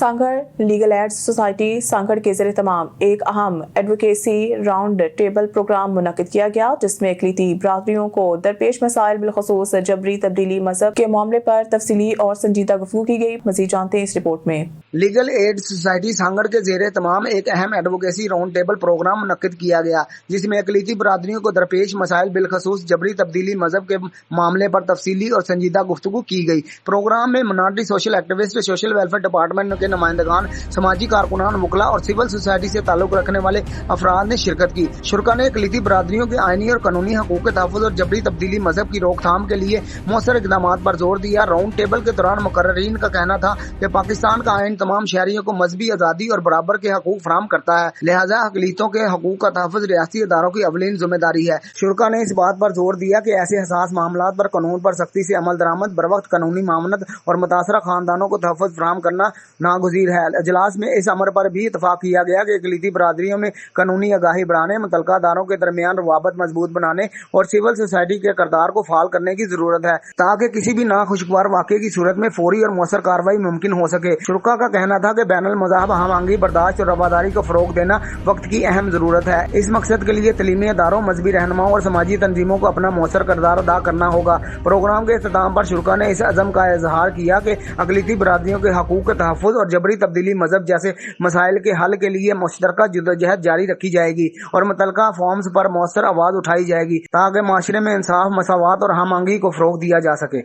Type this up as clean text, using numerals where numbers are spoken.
Sanghar legal aid society Sanghar के ज़रिए तमाम एक अहम एडवोकेसी राउंड टेबल प्रोग्राम मुनक्किद किया गया, जिसमें इकलीती बरादरियों को दरपेश मसाइल बिलखसूस जबरी तब्दीली मजहब के मामले पर तफसीली और संजीदा गुफ्तगू की गई। मज़ीद जानते हैं इस रिपोर्ट में। लीगल एड सोसाइटी सांगड़ के ज़रिए तमाम एक अहम एडवोकेसी राउंड टेबल प्रोग्राम मुनक्किद किया गया, जिसमें इकलीती बरादरियों को दरपेश मसाइल बिलखसूस जबरी तब्दीली मजहब के मामले पर तफसीली और संजीदा गुफ्तगू की गई। प्रोग्राम में minority social activist, social welfare department के नुमाइंदगान, समाजी कारकुनान, मुखला और सिविल सोसाइटी से ताल्लुक रखने वाले अफराद ने शिरकत की। शुरा ने इकलीती बरादरियों के आईनी और कानूनी हकूक के तहफ़्फ़ुज़ और जबरी तब्दीली मजहब की रोकथाम के लिए मौसर इक़दाम पर जोर दिया। राउंड टेबल के दौरान मुकर्ररीन का कहना था कि पाकिस्तान का आइन तमाम शहरियों को मजहबी आज़ादी और बराबर के हकूक फराहम करता है, लिहाजा अक़लियतों के हकूक का तहफ़्फ़ुज़ रियासती इदारों की अवलीन जिम्मेदारी है। शुरा ने इस बात पर जोर दिया कि ऐसे हसास मामलात पर कानून पर सख्ती से अमल दरामद, बरवक्त कानूनी मामनत और मुतासरा खानदानों को तहफ़्फ़ुज़ फराहम करना नागुज़ीर है। इजलास में इस अमर पर भी इतफाक किया गया कि इकलीती बरादरियों में कानूनी आगाही बढ़ाने, मुतल्लिक़ा अदारों के दरमियान रवाबत मजबूत बनाने और सिविल सोसाइटी के किरदार को फाल करने की जरूरत है, ताकि किसी भी नाखुशगवार वाक़े की सूरत में फौरी और मौसर कार्रवाई मुमकिन हो सके। शुरा का कहना था कि बैनुल मज़ाहब हम-आहंगी, बर्दाश्त और रवादारी को फ़रोग़ देना वक्त की अहम ज़रूरत है। इस मकसद के लिए तलीमी इदारों, मजहबी रहनुमाओं और समाजी तंजीमों को अपना मौसर किरदार अदा करना होगा। प्रोग्राम के इख्तिताम पर शुरा ने इस अज़म का इजहार किया कि अक़लियती बरादरियों के हकूक़ के तहफ़्फ़ुज़ और जबरी तब्दीली मजहब जैसे मसाइल के हल के लिए मुश्तरका जद्दोजहद जारी रखी जाएगी और मुतल्लिक़ा फॉर्म्स पर मौसर आवाज़ उठाई जाएगी, ताकि माशरे में इंसाफ, मसावात और हम-आहंगी को फ़रोग़ दिया जा सके।